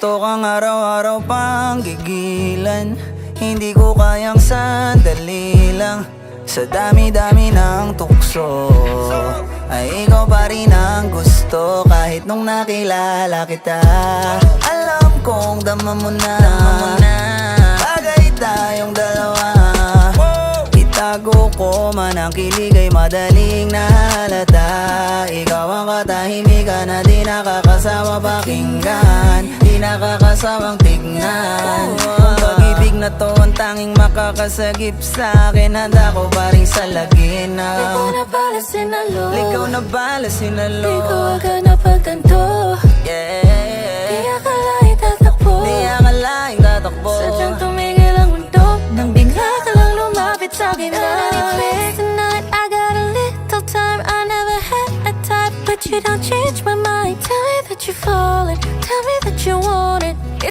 Gusto kang araw-araw pang gigilan, hindi ko kayang sandali lang. Sa dami-dami ng tukso ay ikaw pa rin ang gusto. Kahit nung nakilala kita, alam kong dama mo na bagay tayong dalawa. Itago ko man ang kilig ay madaling nahalata. Ikaw ang katahimikan na di nakakasawa pakinggan, di nakakasawang tignan. Kung pag-ibig na to ang tanging makakasagip sa akin, handa ko pa rin salagin ang Ikaw na pala sinalo, ligaw na bala sinalo. di ko agad napagtanto. Yeah.